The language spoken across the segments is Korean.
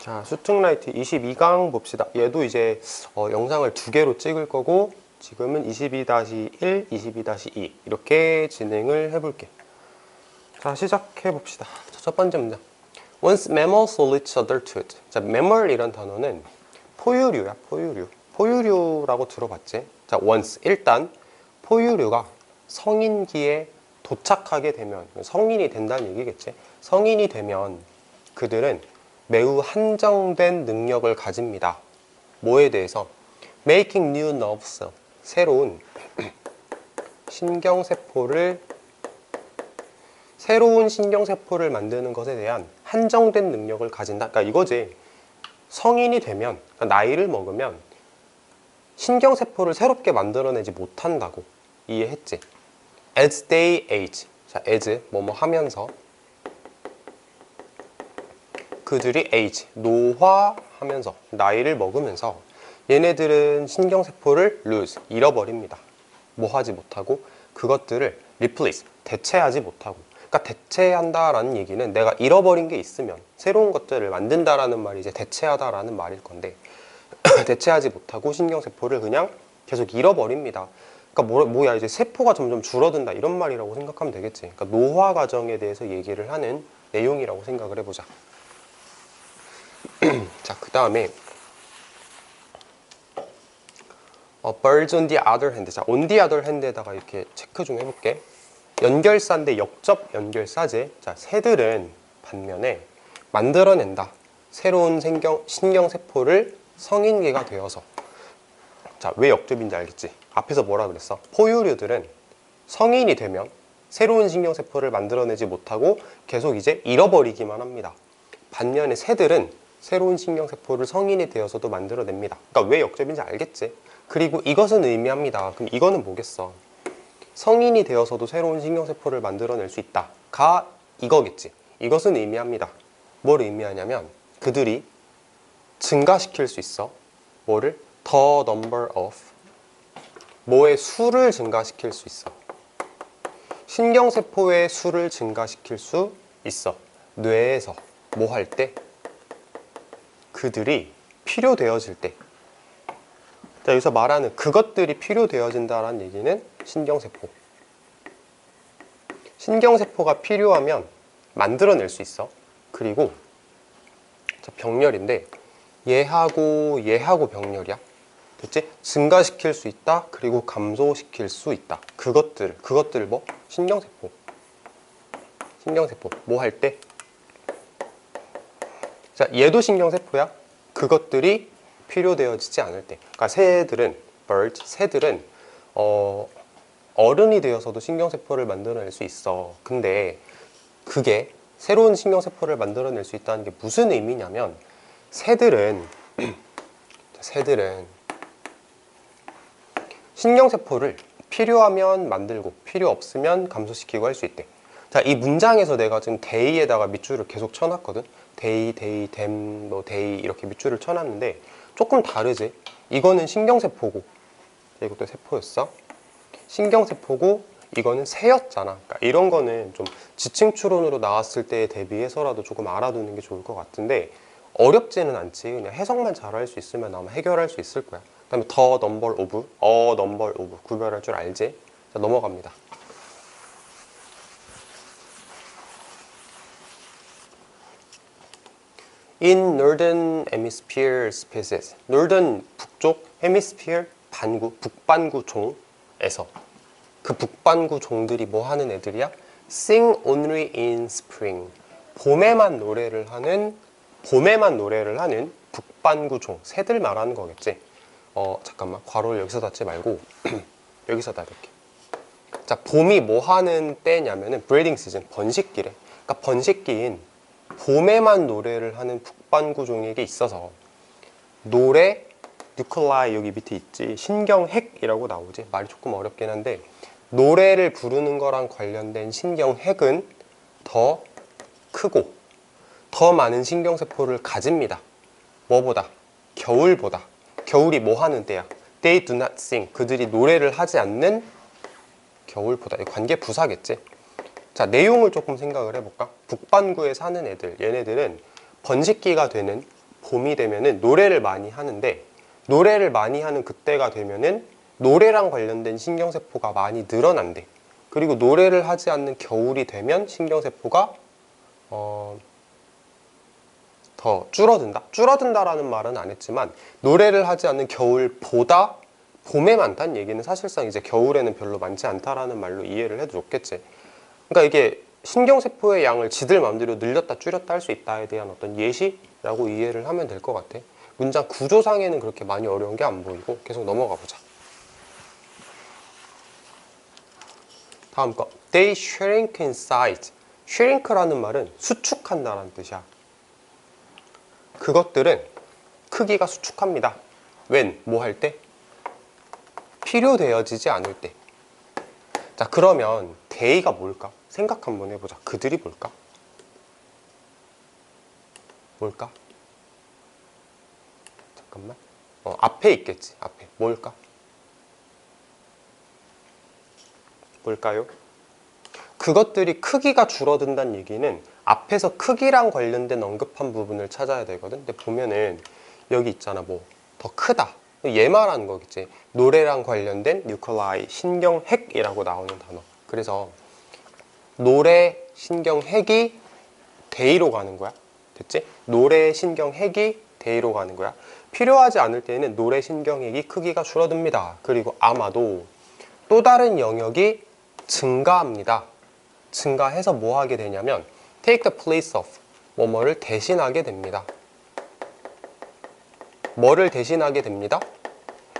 자, 수특라이트 22강 봅시다. 얘도 이제 영상을 2개로 찍을 거고 지금은 22-1, 22-2 이렇게 진행을 해볼게. 자, 시작해 봅시다. 첫 번째 문장. Once mammals saw each other tooth. 자, mammal이란 단어는 포유류야, 포유류. 포유류라고 들어봤지? 자, once. 일단 포유류가 성인기에 도착하게 되면, 성인이 된다는 얘기겠지? 성인이 되면 그들은 매우 한정된 능력을 가집니다. 뭐에 대해서? Making new nerve cell. 새로운 신경세포를 만드는 것에 대한 한정된 능력을 가진다. 그러니까 이거지. 성인이 되면, 그러니까 나이를 먹으면 신경세포를 새롭게 만들어내지 못한다고 이해했지? As they age. 자, as 뭐뭐 하면서 그들이 age, 노화하면서, 나이를 먹으면서 얘네들은 신경세포를 lose, 잃어버립니다. 뭐 하지 못하고 그것들을 replace, 대체하지 못하고. 그러니까 대체한다라는 얘기는 내가 잃어버린 게 있으면 새로운 것들을 만든다라는 말이 이제 대체하다라는 말일 건데 대체하지 못하고 신경세포를 그냥 계속 잃어버립니다. 그러니까 뭐야 이제 세포가 점점 줄어든다 이런 말이라고 생각하면 되겠지. 그러니까 노화 과정에 대해서 얘기를 하는 내용이라고 생각을 해보자. 자, 그 다음에 birds on the other hand. 자, on the other hand에다가 이렇게 체크 좀 해볼게. 연결사인데 역접 연결사제. 자, 새들은 반면에 만들어낸다. 새로운 신경세포를 성인기가 되어서. 자, 왜 역접인지 알겠지? 앞에서 뭐라 그랬어? 포유류들은 성인이 되면 새로운 신경세포를 만들어내지 못하고 계속 이제 잃어버리기만 합니다. 반면에 새들은 새로운 신경세포를 성인이 되어서도 만들어냅니다. 그러니까 왜 역접인지 알겠지? 그리고 이것은 의미합니다. 그럼 이거는 뭐겠어? 성인이 되어서도 새로운 신경세포를 만들어낼 수 있다. 가 이거겠지. 이것은 의미합니다. 뭘 의미하냐면 그들이 증가시킬 수 있어. 뭐를? The number of. 뭐의 수를 증가시킬 수 있어. 신경세포의 수를 증가시킬 수 있어. 뇌에서 뭐 할 때? 그들이 필요되어질 때. 자, 여기서 말하는 그것들이 필요되어진다는 얘기는 신경세포. 신경세포가 필요하면 만들어낼 수 있어. 그리고 자, 병렬인데 얘하고 병렬이야. 됐지? 증가시킬 수 있다. 그리고 감소시킬 수 있다. 그것들 뭐? 신경세포. 뭐 할 때? 자, 얘도 신경세포야. 그것들이 필요되어지지 않을 때. 그러니까 새들은 어른이 되어서도 신경세포를 만들어낼 수 있어. 근데 그게 새로운 신경세포를 만들어낼 수 있다는 게 무슨 의미냐면 새들은 신경세포를 필요하면 만들고 필요 없으면 감소시키고 할 수 있대. 자, 이 문장에서 내가 지금 데이에다가 밑줄을 계속 쳐놨거든. 데이, 댐, 데이 이렇게 밑줄을 쳐놨는데 조금 다르지? 이거는 신경세포고 이것도 세포였어. 신경세포고 이거는 새였잖아. 그러니까 이런 거는 좀 지층추론으로 나왔을 때에 대비해서라도 조금 알아두는 게 좋을 것 같은데 어렵지는 않지. 그냥 해석만 잘할 수 있으면 아마 해결할 수 있을 거야. 그 다음에 the number of, number of 구별할 줄 알지? 자, 넘어갑니다. In Northern Hemisphere species. Northern 북쪽, Hemisphere 반구, 북반구 종에서 그 북반구 종들이 뭐 하는 애들이야? Sing only in spring. 봄에만 노래를 하는 북반구 종, 새들 말하는 거겠지. 잠깐만, 괄호를 여기서 닫지 말고 여기서 닫을게. 자, 봄이 뭐 하는 때냐면은 breeding season, 번식기래. 그러니까 번식기인 봄에만 노래를 하는 북반구 종에게 있어서 노래, 뉴클라이 여기 밑에 있지, 신경핵이라고 나오지. 말이 조금 어렵긴 한데 노래를 부르는 거랑 관련된 신경핵은 더 크고 더 많은 신경세포를 가집니다. 뭐보다? 겨울보다. 겨울이 뭐 하는 때야? They do not sing. 그들이 노래를 하지 않는 겨울보다. 관계 부사겠지. 자, 내용을 조금 생각을 해볼까? 북반구에 사는 애들, 얘네들은 번식기가 되는 봄이 되면은 노래를 많이 하는데, 노래를 많이 하는 그때가 되면은 노래랑 관련된 신경세포가 많이 늘어난대. 그리고 노래를 하지 않는 겨울이 되면 신경세포가 더 줄어든다? 줄어든다라는 말은 안 했지만, 노래를 하지 않는 겨울보다 봄에 많다는 얘기는 사실상 이제 겨울에는 별로 많지 않다라는 말로 이해를 해도 좋겠지. 그러니까 이게 신경세포의 양을 지들 마음대로 늘렸다 줄였다 할 수 있다에 대한 어떤 예시라고 이해를 하면 될 것 같아. 문장 구조상에는 그렇게 많이 어려운 게 안 보이고 계속 넘어가 보자. 다음 거. They shrink in size. shrink라는 말은 수축한다라는 뜻이야. 그것들은 크기가 수축합니다. when? 뭐 할 때? 필요되어지지 않을 때. 자, 그러면 they가 뭘까? 생각 한번 해보자. 그들이 뭘까? 뭘까? 잠깐만. 앞에 있겠지. 앞에. 뭘까? 뭘까요? 그것들이 크기가 줄어든다는 얘기는 앞에서 크기랑 관련된 언급한 부분을 찾아야 되거든. 근데 보면은 여기 있잖아. 뭐 더 크다. 얘 말하는 거겠지. 노래랑 관련된 뉴클라이, 신경핵이라고 나오는 단어. 그래서 노래, 신경핵이 데이로 가는 거야. 됐지? 노래, 신경핵이 데이로 가는 거야. 필요하지 않을 때는 노래, 신경핵이 크기가 줄어듭니다. 그리고 아마도 또 다른 영역이 증가합니다. 증가해서 뭐 하게 되냐면 take the place of 뭐뭐를 대신하게 됩니다. 뭐를 대신하게 됩니다?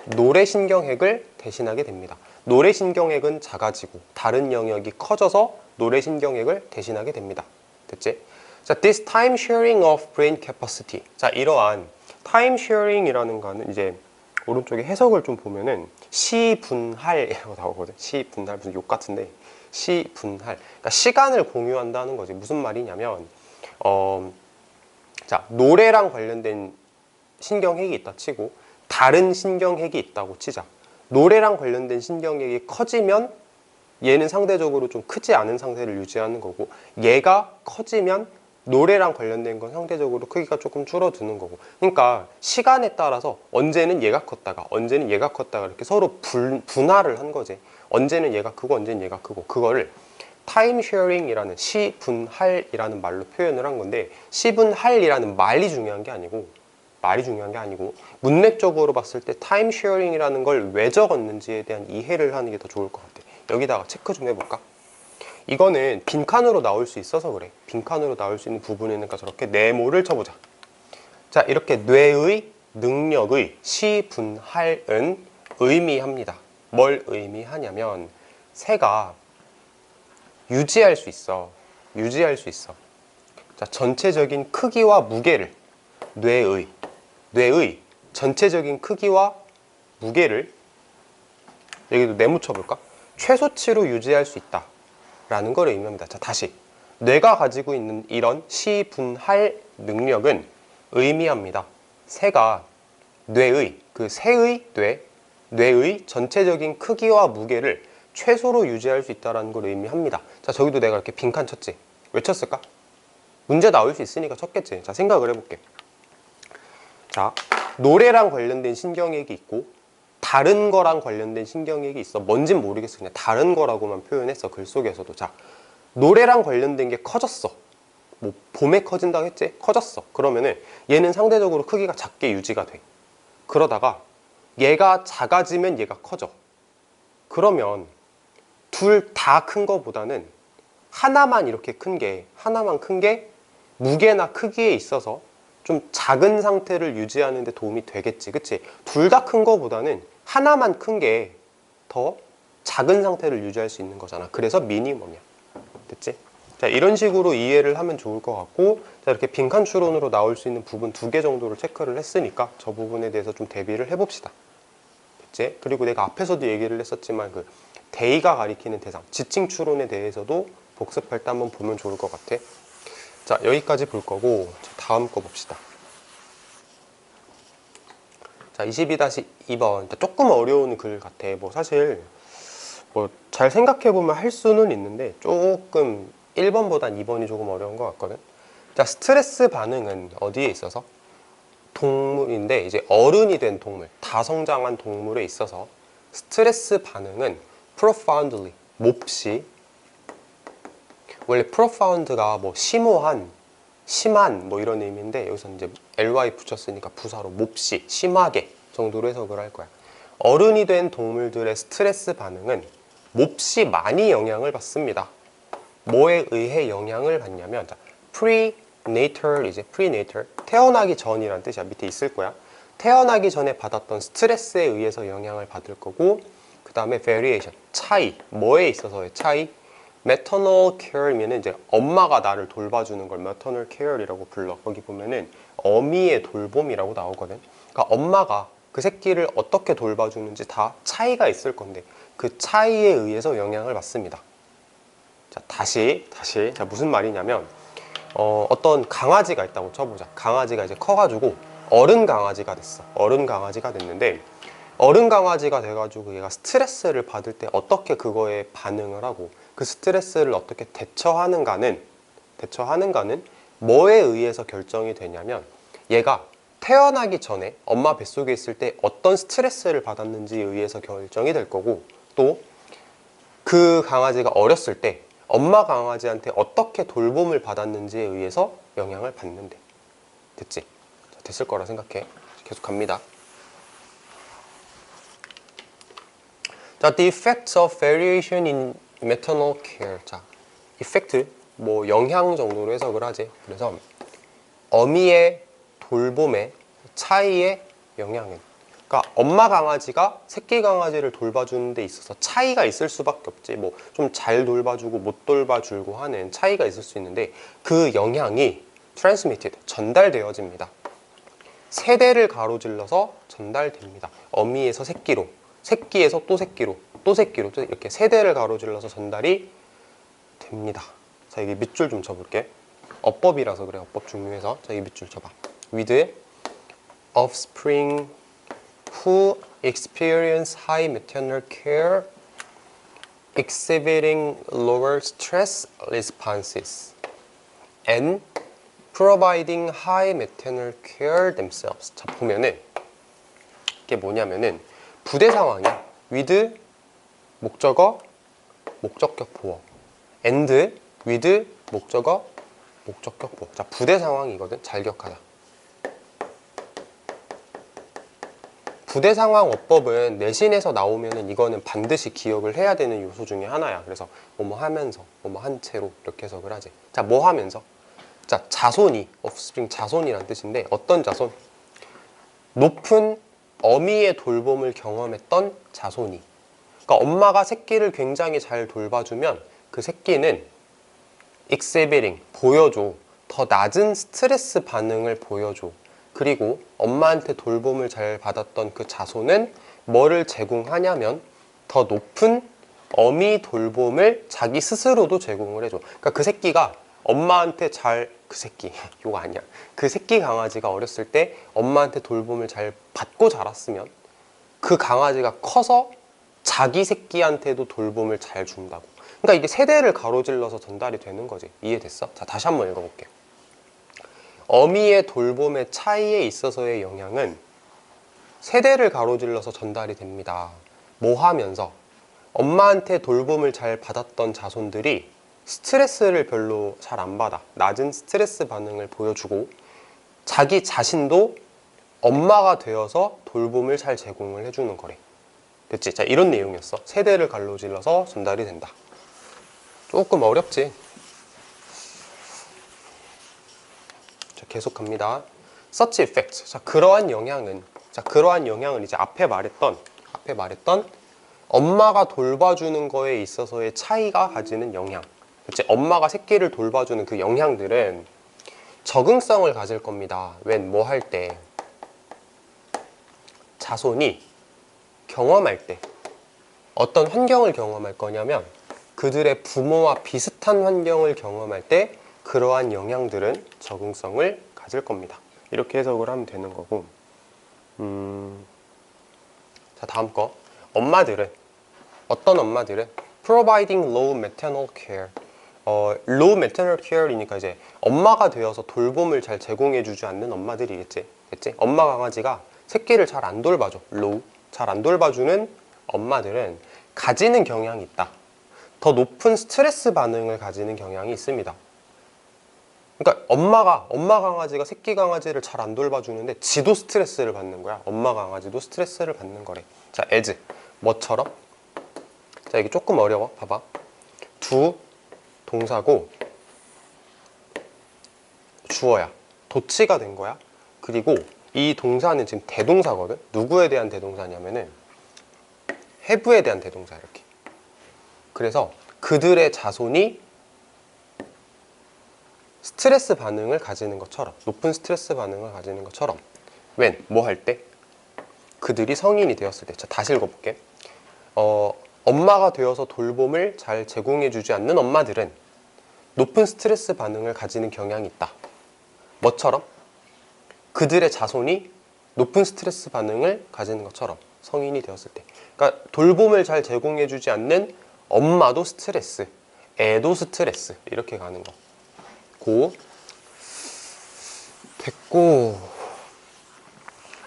노래신경핵을 대신하게 됩니다. 노래신경핵은 작아지고 다른 영역이 커져서 노래신경핵을 대신하게 됩니다. 됐지? 자, this time sharing of brain capacity. 자, 이러한 time sharing이라는 거는 이제 오른쪽에 해석을 좀 보면은 시분할이라고 나오거든. 시분할, 무슨 욕 같은데. 시분할. 그러니까 시간을 공유한다는 거지. 무슨 말이냐면 자, 노래랑 관련된 신경핵이 있다 치고 다른 신경핵이 있다고 치자. 노래랑 관련된 신경핵이 커지면 얘는 상대적으로 좀 크지 않은 상태를 유지하는 거고, 얘가 커지면 노래랑 관련된 건 상대적으로 크기가 조금 줄어드는 거고. 그러니까 시간에 따라서 언제는 얘가 컸다가 언제는 얘가 컸다가 이렇게 서로 분할을 한 거지. 언제는 얘가 크고 언제는 얘가 크고. 그거를 타임 쉐어링이라는 시분할이라는 말로 표현을 한 건데, 시분할이라는 말이 중요한 게 아니고 문맥적으로 봤을 때 타임 쉐어링이라는 걸 왜 적었는지에 대한 이해를 하는 게 더 좋을 것 같아. 여기다가 체크 좀 해볼까? 이거는 빈칸으로 나올 수 있어서 그래. 빈칸으로 나올 수 있는 부분이니까 저렇게 네모를 쳐보자. 자, 이렇게 뇌의 능력의 시분할은 의미합니다. 뭘 의미하냐면 새가 유지할 수 있어. 자, 전체적인 크기와 무게를 뇌의 전체적인 크기와 무게를 여기도 네모 쳐볼까? 최소치로 유지할 수 있다 라는 걸 의미합니다. 자, 다시 뇌가 가지고 있는 이런 시분할 능력은 의미합니다. 새가 뇌의 뇌의 전체적인 크기와 무게를 최소로 유지할 수 있다는 걸 의미합니다. 자, 저기도 내가 이렇게 빈칸 쳤지. 왜 쳤을까? 문제 나올 수 있으니까 쳤겠지. 자, 생각을 해볼게. 자, 노래랑 관련된 신경핵이 있고 다른 거랑 관련된 신경핵이 있어. 뭔진 모르겠어. 그냥 다른 거라고만 표현했어. 글 속에서도. 자, 노래랑 관련된 게 커졌어. 뭐 봄에 커진다고 했지? 커졌어. 그러면은 얘는 상대적으로 크기가 작게 유지가 돼. 그러다가 얘가 작아지면 얘가 커져. 그러면 둘 다 큰 거보다는 하나만 이렇게 큰 게 무게나 크기에 있어서 좀 작은 상태를 유지하는 데 도움이 되겠지. 그치? 둘 다 큰 거보다는 하나만 큰 게 더 작은 상태를 유지할 수 있는 거잖아. 그래서 미니멈이야. 됐지? 자, 이런 식으로 이해를 하면 좋을 것 같고, 자, 이렇게 빈칸 추론으로 나올 수 있는 부분 2개 정도를 체크를 했으니까 저 부분에 대해서 좀 대비를 해봅시다. 됐지? 그리고 내가 앞에서도 얘기를 했었지만 그 데이가 가리키는 대상, 지칭 추론에 대해서도 복습할 때 한번 보면 좋을 것 같아. 자, 여기까지 볼 거고 다음 거 봅시다. 자, 22-2번. 조금 어려운 글 같아. 뭐 사실 뭐 잘 생각해보면 할 수는 있는데 조금 1번보단 2번이 조금 어려운 것 같거든. 자, 스트레스 반응은 어디에 있어서? 동물인데 이제 어른이 된 동물, 다 성장한 동물에 있어서 스트레스 반응은 profoundly, 몹시, 원래 profound가 뭐 심오한, 심한 뭐 이런 의미인데 여기서 이제 ly 붙였으니까 부사로 몹시, 심하게 정도로 해석을 할 거야. 어른이 된 동물들의 스트레스 반응은 몹시 많이 영향을 받습니다. 뭐에 의해 영향을 받냐면 prenatal, 이제 prenatal, 태어나기 전이란 뜻이야. 밑에 있을 거야. 태어나기 전에 받았던 스트레스에 의해서 영향을 받을 거고, 그 다음에 variation, 차이, 뭐에 있어서의 차이. maternal care면은 이제 엄마가 나를 돌봐주는 걸 maternal care이라고 불러. 거기 보면은 어미의 돌봄이라고 나오거든. 그러니까 엄마가 그 새끼를 어떻게 돌봐주는지 다 차이가 있을 건데 그 차이에 의해서 영향을 받습니다. 자, 다시. 자, 무슨 말이냐면 어떤 강아지가 있다고 쳐보자. 강아지가 이제 커가지고 어른 강아지가 됐어. 어른 강아지가 됐는데 어른 강아지가 돼가지고 얘가 스트레스를 받을 때 어떻게 그거에 반응을 하고 그 스트레스를 어떻게 대처하는가는 뭐에 의해서 결정이 되냐면 얘가 태어나기 전에 엄마 뱃속에 있을 때 어떤 스트레스를 받았는지에 의해서 결정이 될 거고, 또 그 강아지가 어렸을 때 엄마 강아지한테 어떻게 돌봄을 받았는지에 의해서 영향을 받는데. 됐지? 자, 됐을 거라 생각해. 계속 갑니다. 자, the effects of variation in maternal care. 자, effect, 뭐 영향 정도로 해석을 하지. 그래서 어미의 돌봄의 차이의 영향은, 그러니까 엄마 강아지가 새끼 강아지를 돌봐주는 데 있어서 차이가 있을 수밖에 없지. 뭐 좀 잘 돌봐주고 못 돌봐주고 하는 차이가 있을 수 있는데 그 영향이 transmitted, 전달되어집니다. 세대를 가로질러서 전달됩니다. 어미에서 새끼로, 새끼에서 또 새끼로, 또 새끼로, 이렇게 세대를 가로질러서 전달이 됩니다. 자, 여기 밑줄 좀 쳐볼게. 어법이라서 그래. 어법 중요해서. 자, 여기 밑줄 쳐봐. with offspring who experience high maternal care exhibiting lower stress responses and providing high maternal care themselves. 자, 보면은 이게 뭐냐면은 부대 상황이야. with 목적어, 목적격 보어, and with 목적어, 목적격 보어. 자, 부대 상황이거든. 잘 기억하자. 부대 상황 어법은 내신에서 나오면은 이거는 반드시 기억을 해야 되는 요소 중에 하나야. 그래서 뭐뭐 하면서, 뭐뭐 한 채로 이렇게 해석을 하지. 자, 뭐 하면서? 자, 자손이, offspring, 자손이란 뜻인데 어떤 자손? 높은 어미의 돌봄을 경험했던 자손이. 그러니까 엄마가 새끼를 굉장히 잘 돌봐주면 그 새끼는 exhibiting, 보여줘. 더 낮은 스트레스 반응을 보여줘. 그리고 엄마한테 돌봄을 잘 받았던 그 자손은 뭐를 제공하냐면 더 높은 어미 돌봄을 자기 스스로도 제공을 해줘. 그러니까 그 새끼가 엄마한테 그 새끼, 이거 아니야. 그 새끼 강아지가 어렸을 때 엄마한테 돌봄을 잘 받고 자랐으면 그 강아지가 커서 자기 새끼한테도 돌봄을 잘 준다고. 그러니까 이게 세대를 가로질러서 전달이 되는 거지. 이해됐어? 자, 다시 한번 읽어볼게. 어미의 돌봄의 차이에 있어서의 영향은 세대를 가로질러서 전달이 됩니다. 뭐 하면서? 엄마한테 돌봄을 잘 받았던 자손들이 스트레스를 별로 잘 안 받아. 낮은 스트레스 반응을 보여주고 자기 자신도 엄마가 되어서 돌봄을 잘 제공을 해주는 거래. 됐지? 자, 이런 내용이었어. 세대를 가로질러서 전달이 된다. 조금 어렵지? 자, 계속합니다. Such effect. 자, 그러한 영향은 이제 앞에 말했던 엄마가 돌봐주는 거에 있어서의 차이가 가지는 영향. 그치? 엄마가 새끼를 돌봐주는 그 영향들은 적응성을 가질 겁니다. 웬 뭐 할 때? 자손이 경험할 때. 어떤 환경을 경험할 거냐면 그들의 부모와 비슷한 환경을 경험할 때 그러한 영향들은 적응성을 가질 겁니다. 이렇게 해석을 하면 되는 거고. 자, 다음 거. 어떤 엄마들은 providing low maternal care. low maternal care이니까 이제 엄마가 되어서 돌봄을 잘 제공해주지 않는 엄마들이겠지. 했지? 엄마 강아지가 새끼를 잘 안 돌봐줘. low. 잘 안 돌봐주는 엄마들은 가지는 경향이 있다. 더 높은 스트레스 반응을 가지는 경향이 있습니다. 그러니까 엄마 강아지가 새끼 강아지를 잘 안 돌봐주는데 지도 스트레스를 받는 거야. 엄마 강아지도 스트레스를 받는 거래. 자, as. 뭐처럼? 자, 이게 조금 어려워. 봐봐. 두 동사고 주어야. 도치가 된 거야. 그리고 이 동사는 지금 대동사거든. 누구에 대한 대동사냐면은 have에 대한 대동사 이렇게. 그래서 그들의 자손이 스트레스 반응을 가지는 것처럼, 높은 스트레스 반응을 가지는 것처럼 when, 뭐 할 때? 그들이 성인이 되었을 때. 자, 다시 읽어볼게. 엄마가 되어서 돌봄을 잘 제공해주지 않는 엄마들은 높은 스트레스 반응을 가지는 경향이 있다. 뭐처럼? 그들의 자손이 높은 스트레스 반응을 가지는 것처럼 성인이 되었을 때. 그러니까 돌봄을 잘 제공해주지 않는 엄마도 스트레스, 애도 스트레스 이렇게 가는 거. 고 됐고,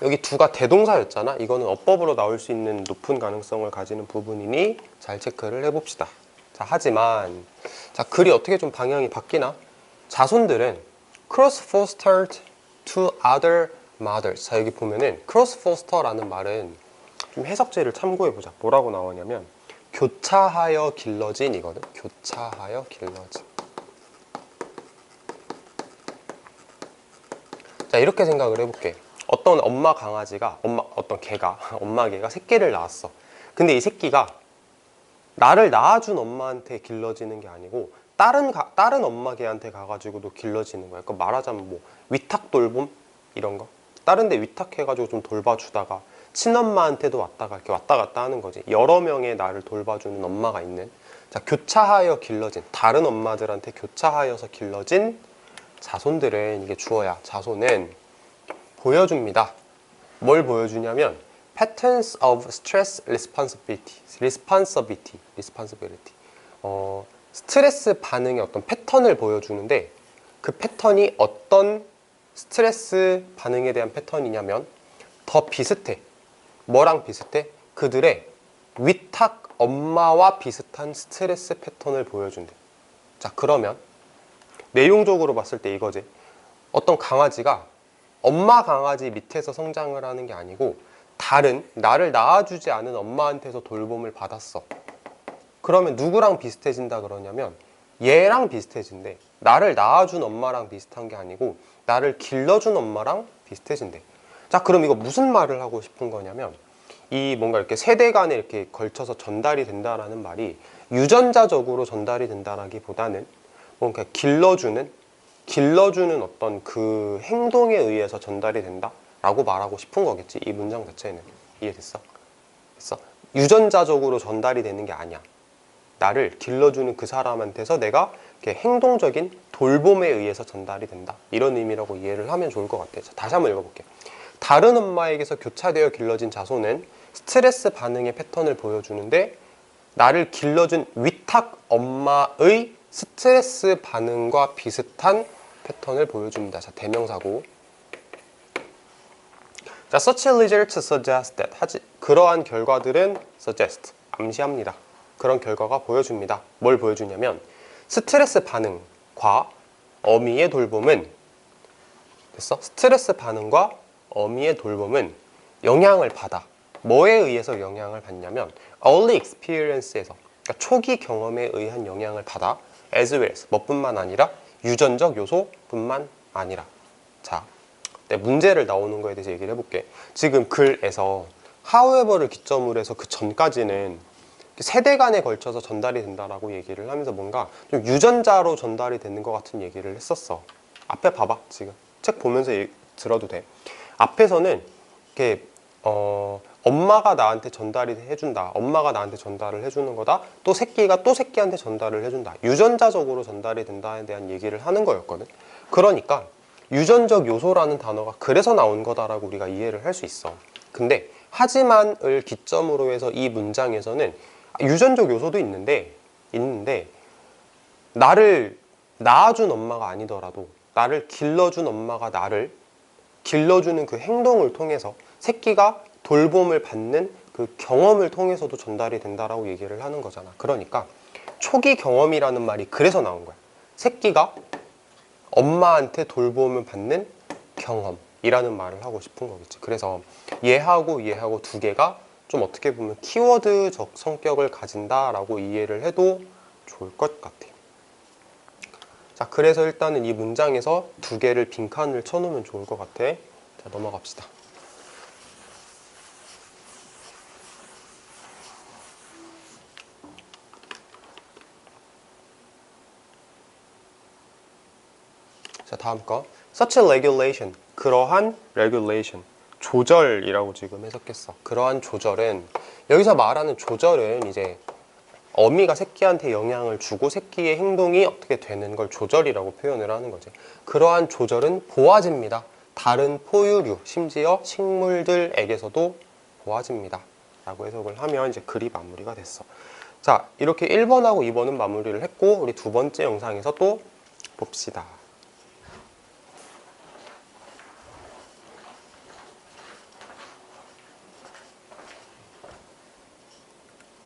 여기 두가 대동사였잖아. 이거는 어법으로 나올 수 있는 높은 가능성을 가지는 부분이니 잘 체크를 해봅시다. 자, 하지만 자, 글이 어떻게 좀 방향이 바뀌나? 자손들은 cross fostered to other mothers. 자, 여기 보면은 cross foster라는 말은 좀 해석제를 참고해보자. 뭐라고 나오냐면 교차하여 길러진이거든. 교차하여 길러진. 자, 이렇게 생각을 해볼게. 어떤 엄마 강아지가, 어떤 개가, 엄마 개가 새끼를 낳았어. 근데 이 새끼가 나를 낳아준 엄마한테 길러지는 게 아니고 다른 엄마 개한테 가가지고도 길러지는 거야. 그러니까 말하자면 뭐 위탁 돌봄 이런 거. 다른 데 위탁해가지고 좀 돌봐주다가 친엄마한테도 왔다가 이렇게 왔다 갔다 하는 거지. 여러 명의 나를 돌봐주는 엄마가 있는. 자, 교차하여 길러진, 다른 엄마들한테 교차하여서 길러진 자손들은, 이게 주어야. 자손은 보여줍니다. 뭘 보여주냐면 patterns of stress responsibility. 스트레스 반응의 어떤 패턴을 보여주는데, 그 패턴이 어떤 스트레스 반응에 대한 패턴이냐면 더 비슷해. 뭐랑 비슷해? 그들의 위탁 엄마와 비슷한 스트레스 패턴을 보여준대. 자, 그러면 내용적으로 봤을 때 이거지. 어떤 강아지가 엄마 강아지 밑에서 성장을 하는 게 아니고 다른 나를 낳아주지 않은 엄마한테서 돌봄을 받았어. 그러면 누구랑 비슷해진다 그러냐면 얘랑 비슷해진대. 나를 낳아준 엄마랑 비슷한 게 아니고 나를 길러준 엄마랑 비슷해진대. 자, 그럼 이거 무슨 말을 하고 싶은 거냐면, 이 뭔가 이렇게 세대 간에 이렇게 걸쳐서 전달이 된다라는 말이 유전자적으로 전달이 된다라기보다는 뭔가 길러주는 어떤 그 행동에 의해서 전달이 된다라고 말하고 싶은 거겠지. 이 문장 자체는. 이해됐어? 됐어? 유전자적으로 전달이 되는 게 아니야. 나를 길러주는 그 사람한테서 내가 이렇게 행동적인 돌봄에 의해서 전달이 된다. 이런 의미라고 이해를 하면 좋을 것 같아. 자, 다시 한번 읽어볼게. 다른 엄마에게서 교차되어 길러진 자손은 스트레스 반응의 패턴을 보여주는데 나를 길러준 위탁 엄마의 스트레스 반응과 비슷한 패턴을 보여줍니다. 자, 대명사고. 자, such results suggest that. 그러한 결과들은 suggest, 암시합니다. 그런 결과가 보여줍니다. 뭘 보여주냐면 스트레스 반응과 어미의 돌봄은, 됐어? 스트레스 반응과 어미의 돌봄은 영향을 받아. 뭐에 의해서 영향을 받냐면 early experience에서, 그러니까 초기 경험에 의한 영향을 받아. as well as, 뭐뿐만 아니라 유전적 요소뿐만 아니라. 자, 문제를 나오는 거에 대해서 얘기를 해볼게. 지금 글에서 however를 기점으로 해서 그 전까지는 세대 간에 걸쳐서 전달이 된다라고 얘기를 하면서 뭔가 좀 유전자로 전달이 되는 것 같은 얘기를 했었어. 앞에 봐봐. 지금 책 보면서 들어도 돼. 앞에서는 이렇게 엄마가 나한테 전달이 해준다. 엄마가 나한테 전달을 해주는 거다. 또 새끼가 또 새끼한테 전달을 해준다. 유전자적으로 전달이 된다에 대한 얘기를 하는 거였거든. 그러니까 유전적 요소라는 단어가 그래서 나온 거다라고 우리가 이해를 할 수 있어. 근데 하지만을 기점으로 해서 이 문장에서는 유전적 요소도 있는데 나를 낳아준 엄마가 아니더라도 나를 길러준 엄마가 나를 길러주는 그 행동을 통해서 새끼가 돌봄을 받는 그 경험을 통해서도 전달이 된다라고 얘기를 하는 거잖아. 그러니까 초기 경험이라는 말이 그래서 나온 거야. 새끼가 엄마한테 돌봄을 받는 경험이라는 말을 하고 싶은 거겠지. 그래서 얘하고 두 개가 좀 어떻게 보면 키워드적 성격을 가진다라고 이해를 해도 좋을 것 같아. 자, 그래서 일단은 이 문장에서 두 개를 빈칸을 쳐놓으면 좋을 것 같아. 자, 넘어갑시다. 자, 다음 거. Such a regulation. 그러한 regulation. 조절이라고 지금 해석했어. 그러한 조절은, 여기서 말하는 조절은 이제 어미가 새끼한테 영향을 주고 새끼의 행동이 어떻게 되는 걸 조절이라고 표현을 하는 거지. 그러한 조절은 보아집니다. 다른 포유류, 심지어 식물들에게서도 보아집니다. 라고 해석을 하면 이제 글이 마무리가 됐어. 자, 이렇게 1번하고 2번은 마무리를 했고, 우리 두 번째 영상에서 또 봅시다.